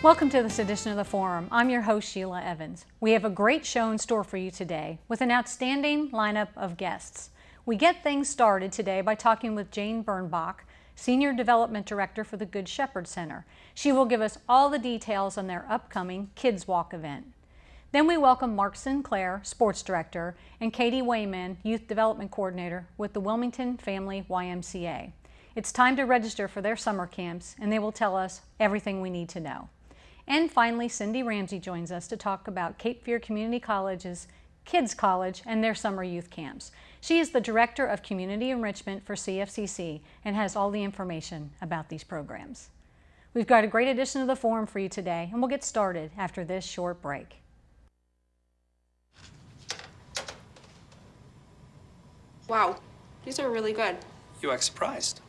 Welcome to this edition of The Forum. I'm your host, Sheila Evans. We have a great show in store for you today with an outstanding lineup of guests. We get things started today by talking with Jane Birnbach, Senior Development Director for the Good Shepherd Center. She will give us all the details on their upcoming Kids Walk event. Then we welcome Mark Sinclair, Sports Director, and Katie Wayman, Youth Development Coordinator with the Wilmington Family YMCA. It's time to register for their summer camps, and they will tell us everything we need to know. And finally, Cindy Ramsey joins us to talk about Cape Fear Community College's Kids College and their summer youth camps. She is the Director of Community Enrichment for CFCC and has all the information about these programs. We've got a great edition of The Forum for you today, and we'll get started after this short break. Wow, these are really good. You act surprised.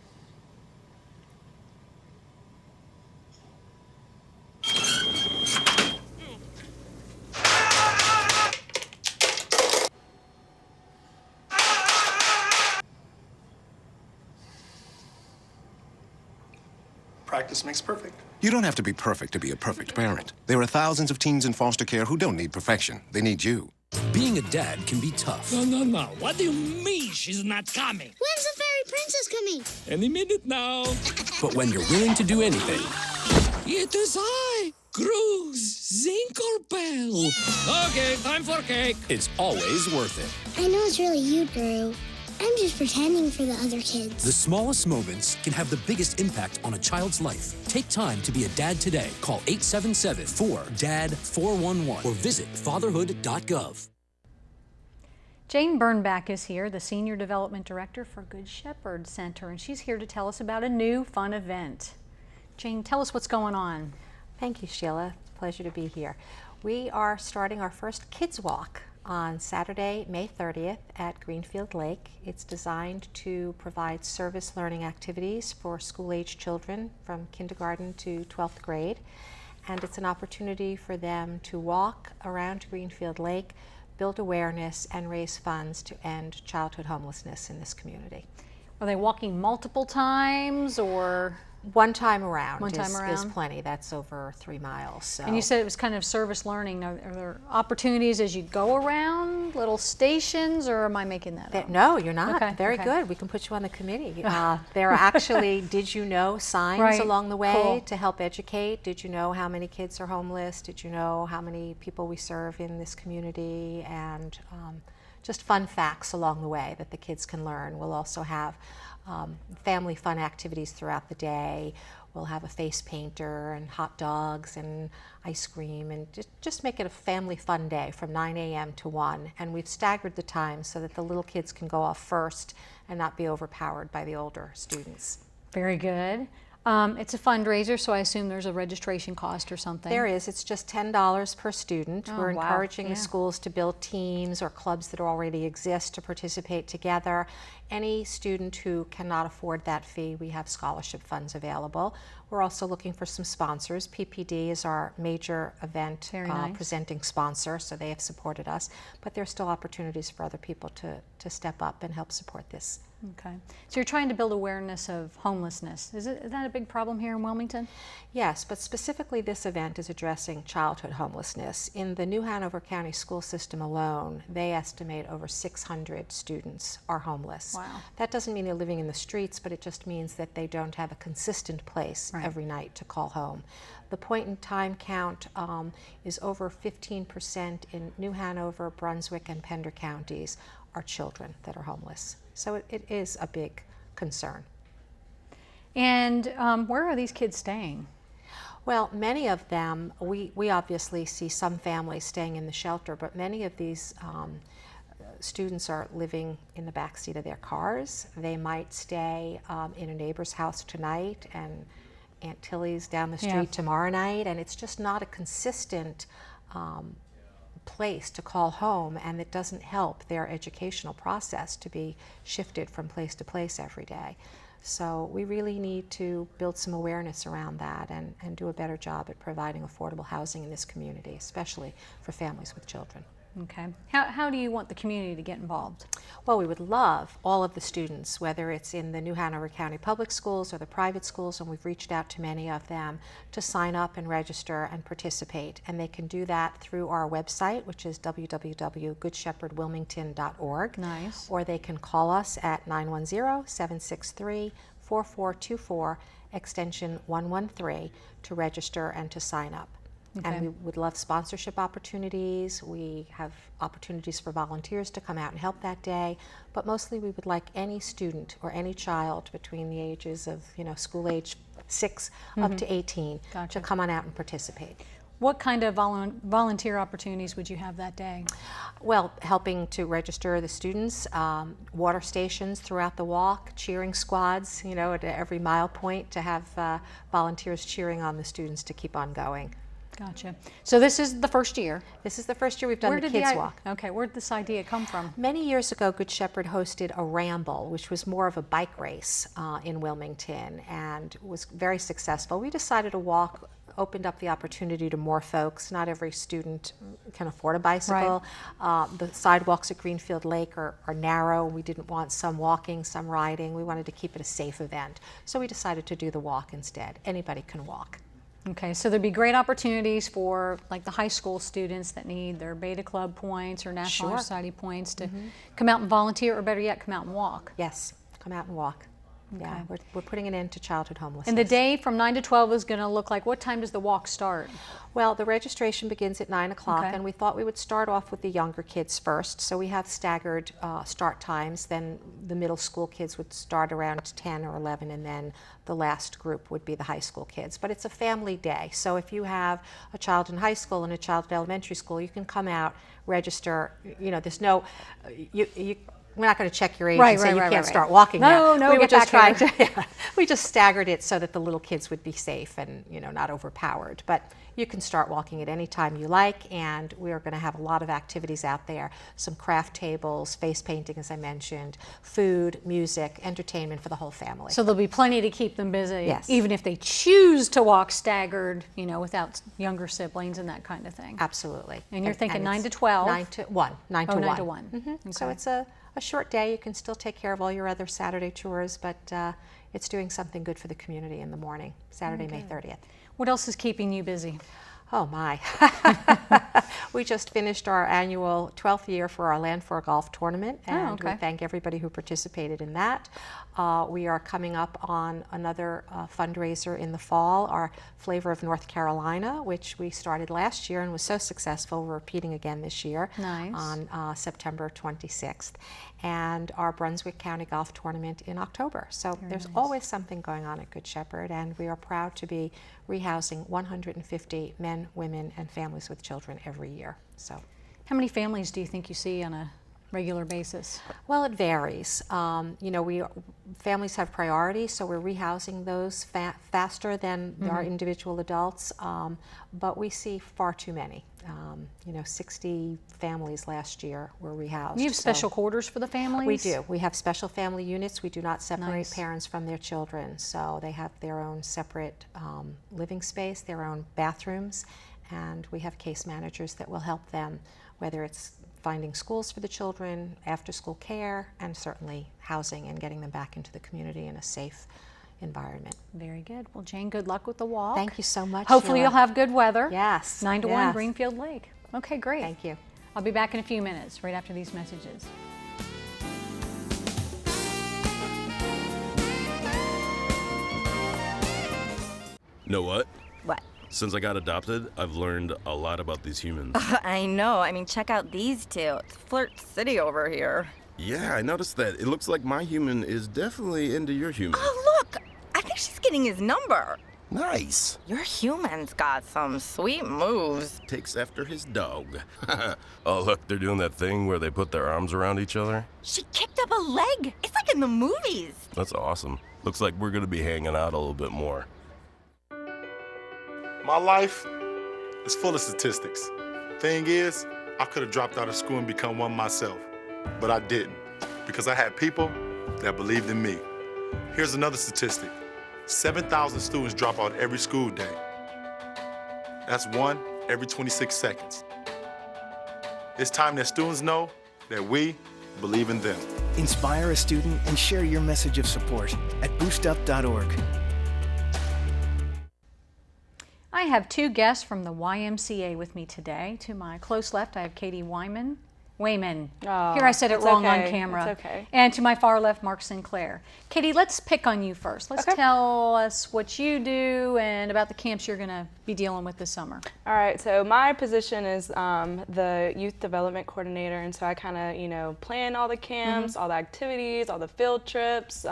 Practice makes perfect. You don't have to be perfect to be a perfect parent. There are thousands of teens in foster care who don't need perfection. They need you. Being a dad can be tough. No. What do you mean she's not coming? When's the fairy princess coming? Any minute now. But when you're willing to do anything... It is I, Cruz Zinkerbell. Okay, time for cake. It's always worth it. I know it's really you, Guru. I'm just pretending for the other kids. The smallest moments can have the biggest impact on a child's life. Take time to be a dad today. Call 877-4DAD-411 or visit fatherhood.gov. Jane Birnbach is here, the Senior Development Director for Good Shepherd Center, and she's here to tell us about a new fun event. Jane, tell us what's going on. Thank you, Sheila. It's a pleasure to be here. We are starting our first Kids Walk on Saturday, May 30th at Greenfield Lake. It's designed to provide service learning activities for school-age children from kindergarten to 12th grade. And it's an opportunity for them to walk around Greenfield Lake, build awareness, and raise funds to end childhood homelessness in this community. Are they walking multiple times or? One time around, is plenty. That's over 3 miles. So. And you said it was kind of service learning. Are there opportunities as you go around, little stations, or am I making that up? No, you're not. Okay, Very good. We can put you on the committee. There are actually did you know signs along the way to help educate. Did you know how many kids are homeless? Did you know how many people we serve in this community? And just fun facts along the way that the kids can learn. We'll also have family fun activities throughout the day. We'll have a face painter and hot dogs and ice cream, and just make it a family fun day from 9 a.m. to 1. And we've staggered the time so that the little kids can go off first and not be overpowered by the older students. Very good. It's a fundraiser, so I assume there's a registration cost or something. There is. It's just $10 per student. Oh, We're wow. encouraging the schools to build teams or clubs that already exist to participate together. Any student who cannot afford that fee, we have scholarship funds available. We're also looking for some sponsors. PPD is our major event presenting sponsor, so they have supported us. But there are still opportunities for other people to step up and help support this. Okay. So you're trying to build awareness of homelessness. Is that a big problem here in Wilmington? Yes, but specifically this event is addressing childhood homelessness. In the New Hanover County school system alone, they estimate over 600 students are homeless. Wow. That doesn't mean they're living in the streets, but it just means that they don't have a consistent place every night to call home. The point in time count is over 15% in New Hanover, Brunswick, and Pender counties are children that are homeless. So it is a big concern. And where are these kids staying? Well, many of them, we obviously see some families staying in the shelter, but many of these students are living in the backseat of their cars. They might stay in a neighbor's house tonight and Aunt Tilly's down the street tomorrow night, and it's just not a consistent place to call home, and it doesn't help their educational process to be shifted from place to place every day. So we really need to build some awareness around that and do a better job at providing affordable housing in this community, especially for families with children. Okay. How do you want the community to get involved? Well, we would love all of the students, whether it's in the New Hanover County Public Schools or the private schools, and we've reached out to many of them, to sign up and register and participate. And they can do that through our website, which is www.goodshepherdwilmington.org. Nice. Or they can call us at 910-763-4424, extension 113, to register and to sign up. Okay. And we would love sponsorship opportunities. We have opportunities for volunteers to come out and help that day. But mostly we would like any student or any child between the ages of, school age 6 up to 18 Gotcha. to come on out and participate. What kind of volunteer opportunities would you have that day? Well, helping to register the students, water stations throughout the walk, cheering squads, at every mile point to have volunteers cheering on the students to keep on going. Gotcha. So this is the first year. This is the first year we've done the Kids Walk. Okay, where did this idea come from? Many years ago, Good Shepherd hosted a ramble, which was more of a bike race in Wilmington, and was very successful. We decided to walk opened up the opportunity to more folks. Not every student can afford a bicycle. Right. The sidewalks at Greenfield Lake are narrow. We didn't want some walking, some riding. We wanted to keep it a safe event. So we decided to do the walk instead. Anybody can walk. Okay, so there'd be great opportunities for like the high school students that need their Beta Club points or National Honor Society points to come out and volunteer, or better yet, come out and walk. Yes, come out and walk. Okay. Yeah, we're putting an end to childhood homelessness. And the day from 9 to 12 is going to look like, what time does the walk start? Well, the registration begins at 9 o'clock, okay. and we thought we would start off with the younger kids first. So we have staggered start times. Then the middle school kids would start around 10 or 11, and then the last group would be the high school kids. But it's a family day. So if you have a child in high school and a child in elementary school, you can come out, register. There's no, we're not going to check your age and say you can't start walking now. No, we were just back trying to. We just staggered it so that the little kids would be safe and not overpowered. But you can start walking at any time you like, and we are going to have a lot of activities out there. Some craft tables, face painting, as I mentioned, food, music, entertainment for the whole family. So there'll be plenty to keep them busy, yes. Even if they choose to walk staggered, without younger siblings and that kind of thing. Absolutely. And you're thinking 9 to 12? 9 to 1. 9 to 1. 9 to 1. Mm-hmm. Okay. So it's a short day. You can still take care of all your other Saturday chores, but it's doing something good for the community in the morning, Saturday, May 30th. What else is keeping you busy? Oh my. We just finished our annual 12th year for our Land 4 Golf Tournament, and we thank everybody who participated in that. We are coming up on another fundraiser in the fall, our Flavor of North Carolina, which we started last year and was so successful. We're repeating again this year on September 26th. And our Brunswick County Golf Tournament in October. So there's always something going on at Good Shepherd, and we are proud to be rehousing 150 men, women, and families with children every year. So, how many families do you think you see on a regular basis? Well, it varies. Families have priority, so we're rehousing those faster than our individual adults, but we see far too many. 60 families last year were rehoused. You have special quarters for the families? We do. We have special family units. We do not separate parents from their children, so they have their own separate living space, their own bathrooms, and we have case managers that will help them, whether it's finding schools for the children, after-school care, and certainly housing and getting them back into the community in a safe environment. Very good. Well, Jane, good luck with the walk. Thank you so much. Hopefully you'll have good weather. Yes. 9 to 1 Greenfield Lake. Okay, great. Thank you. I'll be back in a few minutes, right after these messages. Know what? What? Since I got adopted, I've learned a lot about these humans. I know. I mean, check out these two. It's Flirt City over here. Yeah, I noticed that. It looks like my human is definitely into your human. Oh, look! I think she's getting his number. Nice. Your human's got some sweet moves. Takes after his dog. Oh, look, they're doing that thing where they put their arms around each other. She kicked up a leg. It's like in the movies. That's awesome. Looks like we're gonna be hanging out a little bit more. My life is full of statistics. Thing is, I could have dropped out of school and become one myself, but I didn't, because I had people that believed in me. Here's another statistic. 7,000 students drop out every school day. That's one every 26 seconds. It's time that students know that we believe in them. Inspire a student and share your message of support at boostup.org. I have two guests from the YMCA with me today. To my close left, I have Katie Wayman. Oh, Here I said it wrong okay. on camera. It's okay. And to my far left, Mark Sinclair. Katie, let's pick on you first. Let's tell us what you do and about the camps you're going to be dealing with this summer. All right, so my position is the youth development coordinator, and so I kind of, plan all the camps, all the activities, all the field trips,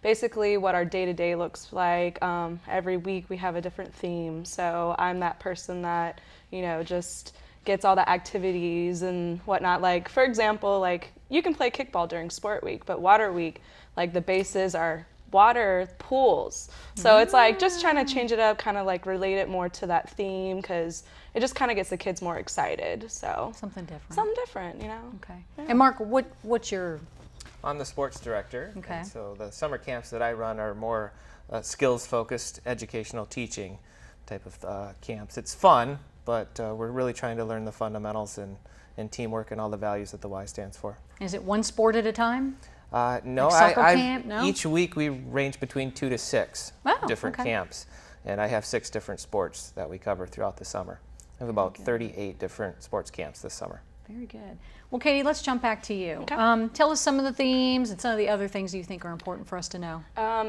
basically what our day-to-day looks like. Every week we have a different theme, so I'm that person that, just gets all the activities and whatnot. Like, for example, like you can play kickball during sport week, but water week, like the bases are water pools. So it's like just trying to change it up, kind of like relate it more to that theme, because it just kind of gets the kids more excited. So something different. Something different, Okay. Yeah. And Mark, what's your... I'm the sports director. Okay. And so the summer camps that I run are more skills-focused, educational teaching type of camps. It's fun, but we're really trying to learn the fundamentals and teamwork and all the values that the Y stands for. Is it one sport at a time? No, like soccer camp? No? Each week we range between 2 to 6 different camps, and I have 6 different sports that we cover throughout the summer. I have about 38 different sports camps this summer. Very good. Well, Katie, let's jump back to you. Tell us some of the themes and some of the other things you think are important for us to know.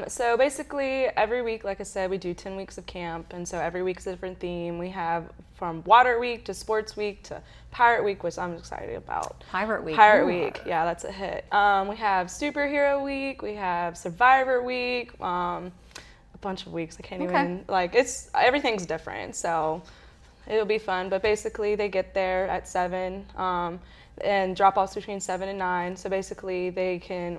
So basically, every week, like I said, we do 10 weeks of camp, and so every week's a different theme. We have from water week to sports week to pirate week, which I'm excited about. Pirate week. Pirate week, yeah, that's a hit. We have superhero week, we have survivor week, a bunch of weeks. I can't even, like, everything's different, so it'll be fun. But basically, they get there at 7. And drop-offs between 7 and 9. So basically,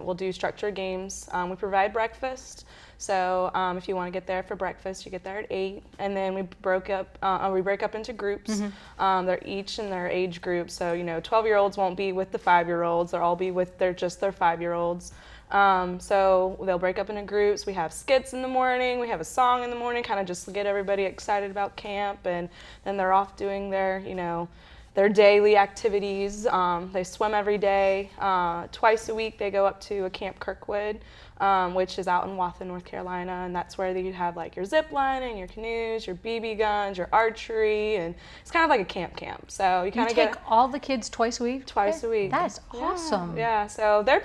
we'll do structured games. We provide breakfast. So if you want to get there for breakfast, you get there at 8. And then we break up into groups. They're each in their age group. So 12-year-olds won't be with the 5-year-olds. They'll all be with just their 5-year-olds. So they'll break up into groups. We have skits in the morning. We have a song in the morning, kind of just to get everybody excited about camp. And then they're off doing their daily activities. They swim every day. Twice a week they go up to a Camp Kirkwood, which is out in Wathen, North Carolina, and that's where you have like your zip lining, your canoes, your BB guns, your archery, and it's kind of like a camp. So you kind of take all the kids twice a week? Twice a week. That's awesome. Yeah, so they're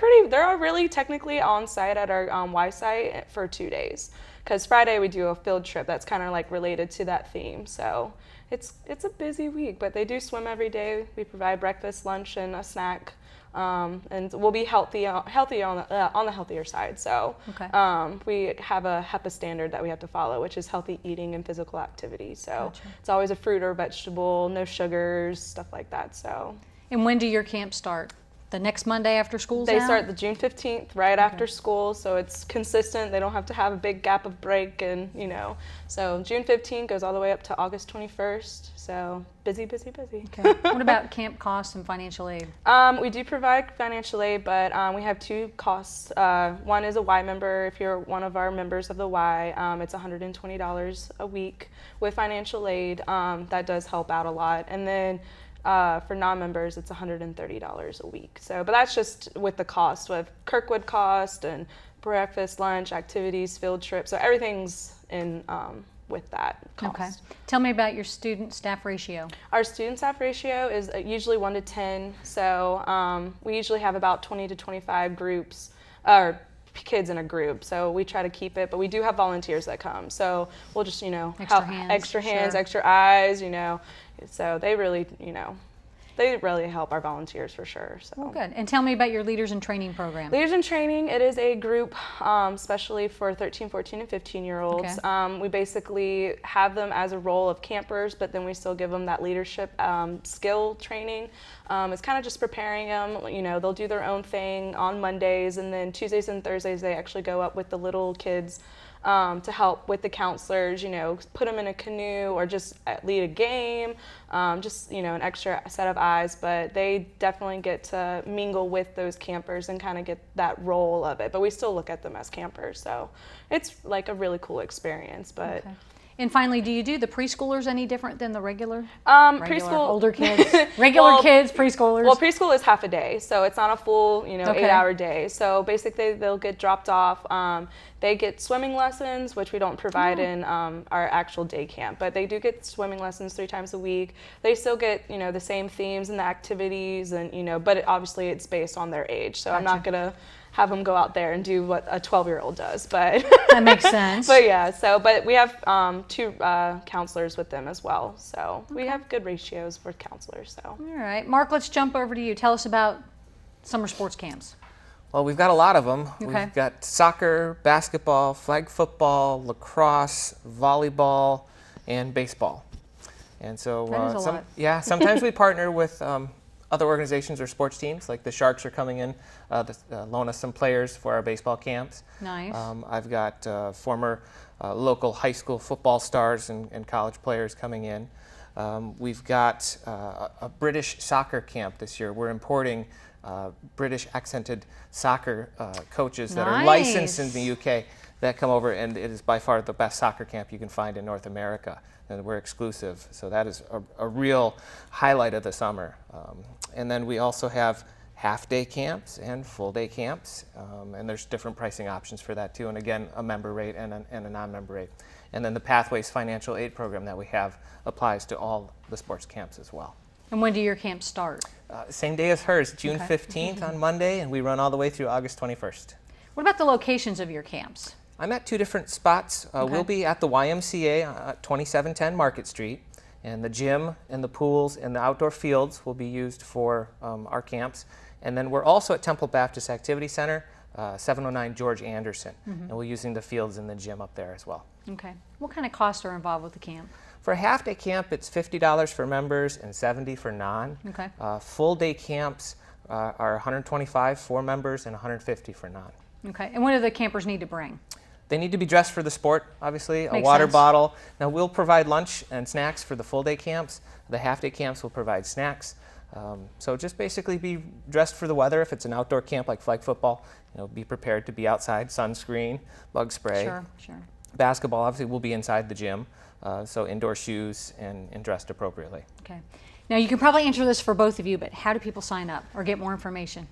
really technically on site at our Y site for 2 days, because Friday we do a field trip that's kind of like related to that theme. So it's a busy week, but they do swim every day. We provide breakfast, lunch, and a snack, and we'll be healthy on the healthier side. So we have a HEPA standard that we have to follow, which is healthy eating and physical activity. So it's always a fruit or vegetable, no sugars, stuff like that. So. And when do your camps start? The next Monday after school's out? They start the June 15th, right after school, so it's consistent. They don't have to have a big gap of break, and so June 15th goes all the way up to August 21st. So busy, busy, busy. Okay. What about camp costs and financial aid? We do provide financial aid, but we have 2 costs. One is a Y member. If you're one of our members of the Y, it's $120 a week with financial aid. That does help out a lot, and then. For non-members, it's $130 a week. So, but that's just with the cost, with Kirkwood cost and breakfast, lunch, activities, field trips. So everything's in with that cost. Okay. Tell me about your student-staff ratio. Our student-staff ratio is usually 1 to 10. So we usually have about 20 to 25 groups, or kids in a group. So we try to keep it, but we do have volunteers that come. So we'll just, extra hands, extra eyes, So they really, they really help our volunteers for sure. So. Well, good. And tell me about your Leaders in Training program. Leaders in Training, it is a group especially for 13, 14, and 15-year-olds. Okay. We basically have them as a role of campers, but then we still give them that leadership skill training. It's kind of just preparing them. They'll do their own thing on Mondays, and then Tuesdays and Thursdays they actually go up with the little kids to help with the counselors, put them in a canoe or just lead a game, just, an extra set of eyes. But they definitely get to mingle with those campers and kind of get that role of it. But we still look at them as campers. So it's like a really cool experience. But. Okay. And finally, do you do the preschoolers any different than the regular? Preschool, older kids, regular kids, preschoolers. Well, preschool is half a day, so it's not a full, Okay. 8-hour day. So basically, they'll get dropped off. They get swimming lessons, which we don't provide in our actual day camp, but they do get swimming lessons 3 times a week. They still get, the same themes and the activities, and but obviously it's based on their age. So I'm not gonna have them go out there and do what a 12-year-old does, but that makes sense. But yeah, but we have 2 counselors with them as well, so we have good ratios for counselors. So all right, Mark, let's jump over to you. Tell us about summer sports camps. Well, we've got a lot of them. Okay. We've got soccer, basketball, flag football, lacrosse, volleyball, and baseball. And so that is a lot. Sometimes we partner with other organizations or sports teams, like the Sharks are coming in, loan us some players for our baseball camps. Nice. I've got former local high school football stars and college players coming in. We've got a British soccer camp this year. We're importing British accented soccer coaches that are licensed in the UK that come over, and it is by far the best soccer camp you can find in North America. And we're exclusive, so that is a real highlight of the summer. And then we also have half-day camps and full-day camps, and there's different pricing options for that too, and again, a member rate and a non-member rate. And then the Pathways Financial Aid Program that we have applies to all the sports camps as well. And when do your camps start? Same day as hers, June 15th on Monday, and we run all the way through August 21st. What about the locations of your camps? I'm at 2 different spots. We'll be at the YMCA at 2710 Market Street, and the gym and the pools and the outdoor fields will be used for our camps. And then we're also at Temple Baptist Activity Center, 709 George Anderson, and we're using the fields and the gym up there as well. Okay. What kind of costs are involved with the camp? For a half-day camp, it's $50 for members and $70 for non. Okay. Full-day camps are $125 for members and $150 for non. Okay. And what do the campers need to bring? They need to be dressed for the sport, obviously, Makes a water sense. bottle. Now, we'll provide lunch and snacks for the full-day camps. The half-day camps will provide snacks. So just basically be dressed for the weather. If it's an outdoor camp like flag football, be prepared to be outside, sunscreen, bug spray. Sure. Basketball, obviously, will be inside the gym, so indoor shoes and dressed appropriately. Okay. Now, you can probably answer this for both of you, but how do people sign up or get more information?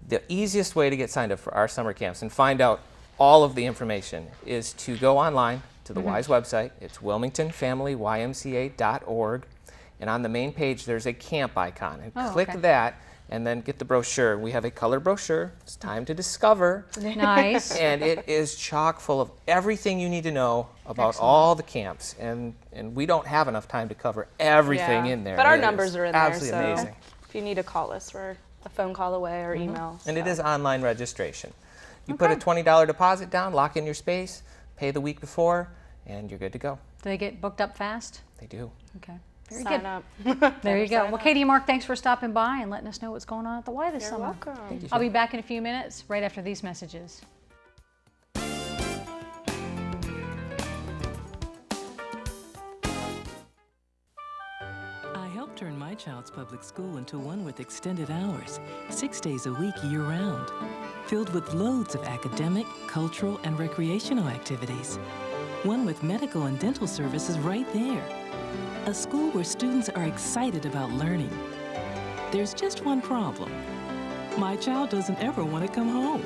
The easiest way to get signed up for our summer camps and find out all of the information is to go online to the WISE website. It's wilmingtonfamilyymca.org, and on the main page there's a camp icon, and click that and then get the brochure. We have a color brochure. It's time to discover. Nice. And it is chock full of everything you need to know about all the camps, and we don't have enough time to cover everything in there. But our numbers are in there, absolutely so amazing. if you need to call us, we're a phone call away or email. And it is online registration. You put a $20 deposit down, lock in your space, pay the week before, and you're good to go. Do they get booked up fast? They do. Okay. Very Sign good. up. There you go. Well, Katie and Mark, thanks for stopping by and letting us know what's going on at the Y this You're summer. welcome. Thank you. I'll be back in a few minutes, right after these messages. I helped turn my child's public school into one with extended hours, 6 days a week year-round, filled with loads of academic, cultural, and recreational activities. One with medical and dental services right there. A school where students are excited about learning. There's just one problem. My child doesn't ever want to come home.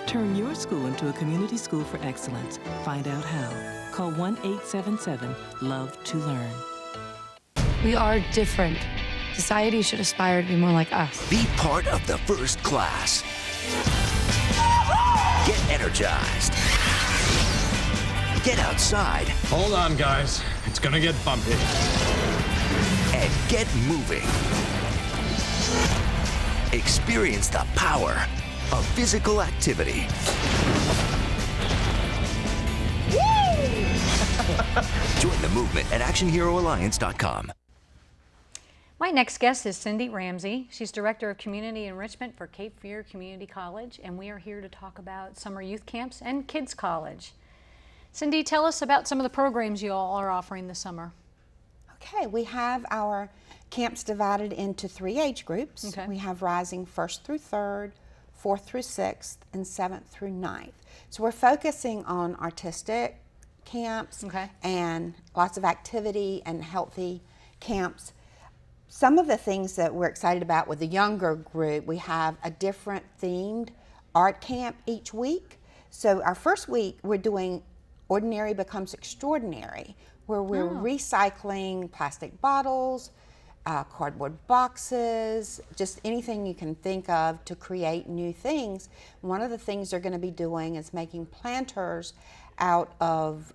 Turn your school into a community school for excellence. Find out how. Call 1-877-LOVE-TO-LEARN. We are different. Society should aspire to be more like us. Be part of the first class. Get energized. Get outside. Hold on, guys. It's gonna get bumpy. And get moving. Experience the power of physical activity. Join the movement at ActionHeroAlliance.com. My next guest is Cindy Ramsey. She's Director of Community Enrichment for Cape Fear Community College, and we are here to talk about summer youth camps and kids college. Cindy, tell us about some of the programs you all are offering this summer. Okay, we have our camps divided into 3 age groups. Okay. We have rising 1st through 3rd, 4th through 6th, and 7th through 9th. So we're focusing on artistic, camps and lots of activity and healthy camps. Some of the things that we're excited about with the younger group, we have a different themed art camp each week. So our first week, we're doing Ordinary Becomes Extraordinary, where we're recycling plastic bottles, cardboard boxes, just anything you can think of to create new things. One of the things they're going to be doing is making planters out of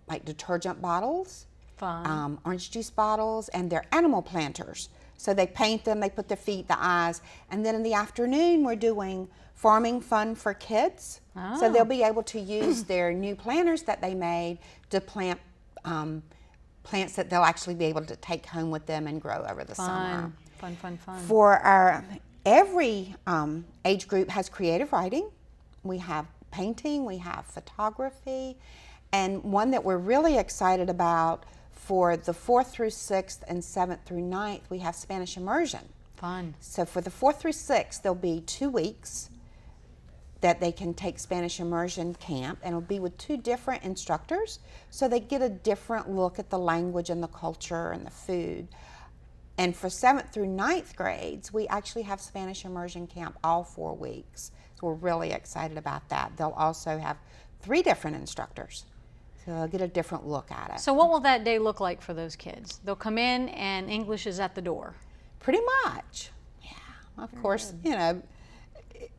like detergent bottles, orange juice bottles, and they're animal planters. So they paint them, they put their feet, the eyes, and then in the afternoon we're doing farming fun for kids. So they'll be able to use their new planters that they made to plant plants that they'll actually be able to take home with them and grow over the summer. Fun. For our, every age group has creative writing. We have painting, we have photography, and one that we're really excited about for the 4th through 6th and 7th through 9th, we have Spanish immersion. Fun. So for the 4th through 6th, there'll be 2 weeks that they can take Spanish immersion camp, and it'll be with 2 different instructors, so they get a different look at the language and the culture and the food. And for 7th through 9th grades, we actually have Spanish immersion camp all 4 weeks. So we're really excited about that. They'll also have 3 different instructors, so they'll get a different look at it. So what will that day look like for those kids? They'll come in and English is at the door. Pretty much, yeah. Of course, you know,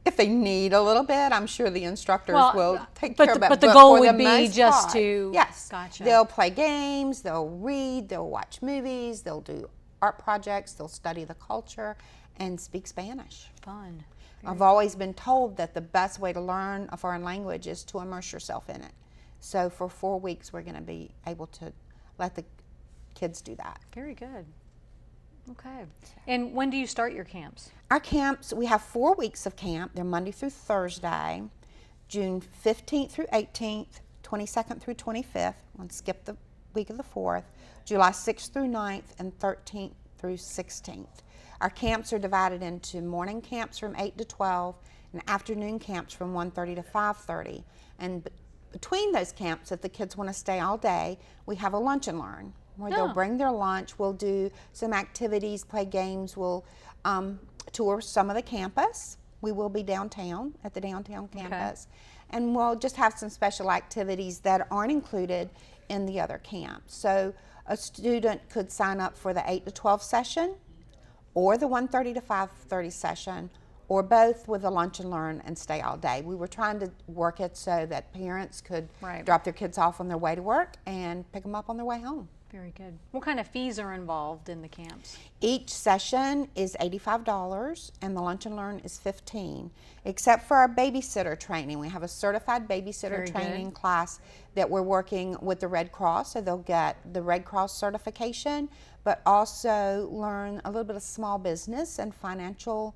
if they need a little bit, I'm sure the instructors will take care of it. But the goal would be just to... Yes. Gotcha. They'll play games, they'll read, they'll watch movies, they'll do art projects, they'll study the culture, and speak Spanish. Fun. I've always been told that the best way to learn a foreign language is to immerse yourself in it. So for 4 weeks, we're going to be able to let the kids do that. Very good. Okay. And when do you start your camps? Our camps, we have 4 weeks of camp. They're Monday through Thursday, June 15th through 18th, 22nd through 25th. We'll skip the week of the 4th, July 6th through 9th, and 13th through 16th. Our camps are divided into morning camps from 8 to 12 and afternoon camps from 1:30 to 5:30. And between those camps, if the kids want to stay all day, we have a lunch and learn where they'll bring their lunch. We'll do some activities, play games. We'll tour some of the campus. We will be downtown at the downtown campus. And we'll just have some special activities that aren't included in the other camps. So a student could sign up for the 8 to 12 session, or the 1:30 to 5:30 session, or both with a lunch and learn and stay all day. We were trying to work it so that parents could drop their kids off on their way to work and pick them up on their way home. Very good. What kind of fees are involved in the camps? Each session is $85 and the lunch and learn is $15, except for our babysitter training. We have a certified babysitter training class that we're working with the Red Cross, so they'll get the Red Cross certification, but also learn a little bit of small business and financial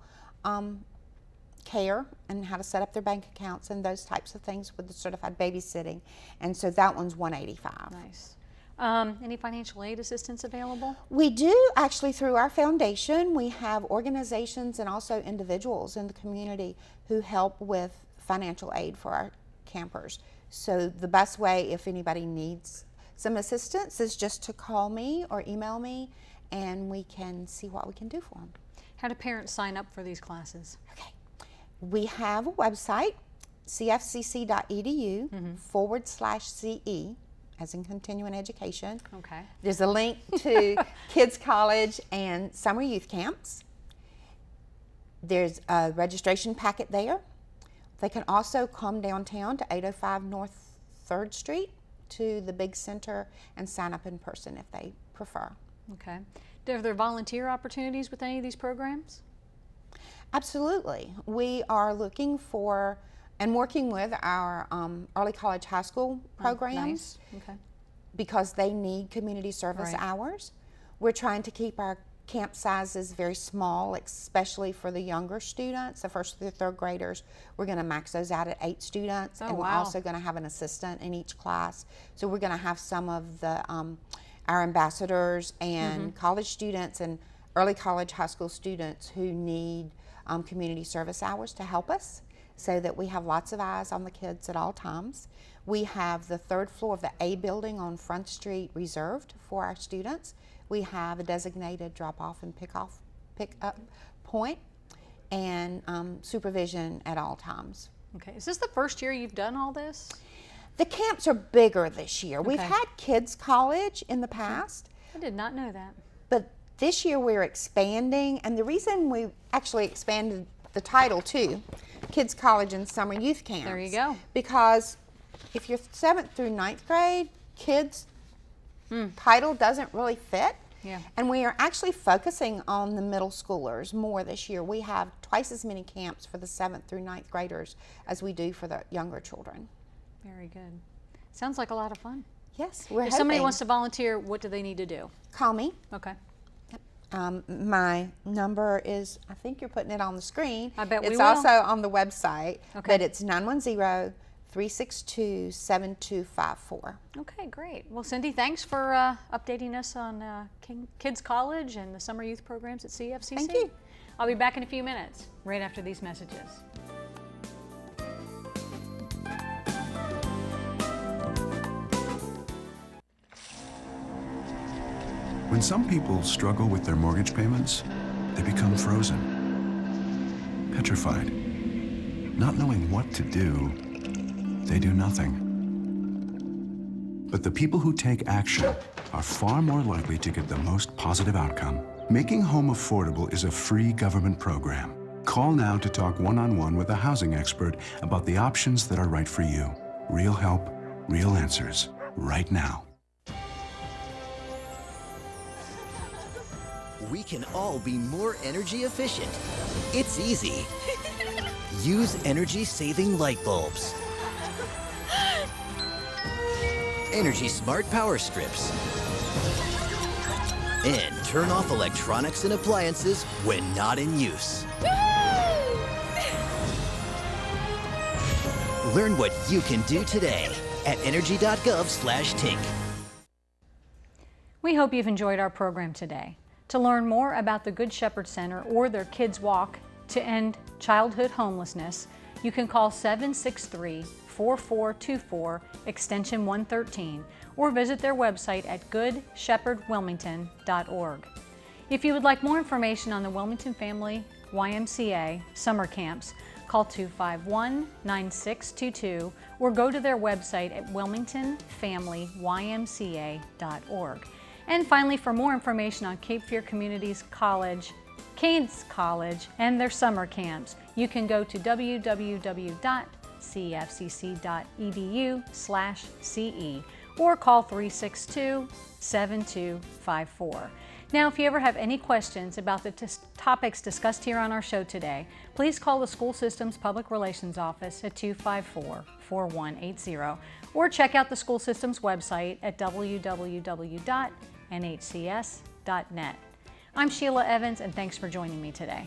care and how to set up their bank accounts and those types of things with the certified babysitting. And so that one's $185. Nice. Any financial aid assistance available? We do actually through our foundation. We have organizations and also individuals in the community who help with financial aid for our campers. So the best way if anybody needs some assistance is just to call me or email me and we can see what we can do for them. How do parents sign up for these classes? Okay. We have a website, cfcc.edu/CE, as in continuing education. Okay. There's a link to Kids College and Summer Youth Camps. There's a registration packet there. They can also come downtown to 805 North 3rd Street to the big center and sign up in person if they prefer. Okay. Are there volunteer opportunities with any of these programs? Absolutely. We are looking for and working with our early college high school programs because they need community service hours. We're trying to keep our camp sizes very small, especially for the younger students, the 1st through 3rd graders. We're going to max those out at 8 students, and we're also going to have an assistant in each class. So we're going to have some of the our ambassadors and college students and early college high school students who need community service hours to help us. so that we have lots of eyes on the kids at all times. We have the 3rd floor of the A building on Front Street reserved for our students. We have a designated drop-off and pick-up point, and supervision at all times. Okay, is this the first year you've done all this? The camps are bigger this year. Okay. We've had kids college in the past. I did not know that. But this year we're expanding, and the reason we actually expanded the title too, Kids College and Summer Youth Camps. There you go. Because if you're 7th through 9th grade, kids title doesn't really fit. Yeah. And we are actually focusing on the middle schoolers more this year. We have twice as many camps for the 7th through 9th graders as we do for the younger children. Very good. Sounds like a lot of fun. Yes, we're If somebody hoping. wants to volunteer, what do they need to do? Call me. Okay. My number is, I think you're putting it on the screen. I bet we It's will. also on the website, Okay. but it's 910-362-7254. Okay, great. Well, Cindy, thanks for updating us on Kids College and the summer youth programs at CFCC. Thank you. I'll be back in a few minutes, right after these messages. When some people struggle with their mortgage payments, they become frozen, petrified. Not knowing what to do, they do nothing. But the people who take action are far more likely to get the most positive outcome. Making home affordable is a free government program. Call now to talk one-on-one with a housing expert about the options that are right for you. Real help, real answers, right now. We can all be more energy efficient. It's easy. Use energy-saving light bulbs. Energy Smart Power Strips. And turn off electronics and appliances when not in use. Learn what you can do today at energy.gov/tink. We hope you've enjoyed our program today. To learn more about the Good Shepherd Center or their Kids Walk to end childhood homelessness, you can call 763-4424 extension 113 or visit their website at goodshepherdwilmington.org. If you would like more information on the Wilmington Family YMCA summer camps, call 251-9622 or go to their website at wilmingtonfamilyymca.org. And finally, for more information on Cape Fear Community's Kids College and their summer camps, you can go to www.cfcc.edu/CE or call 362-7254. Now, if you ever have any questions about the topics discussed here on our show today, please call the School Systems Public Relations Office at 254-4180 or check out the school system's website at www.nhcs.net. I'm Sheila Evans, and thanks for joining me today.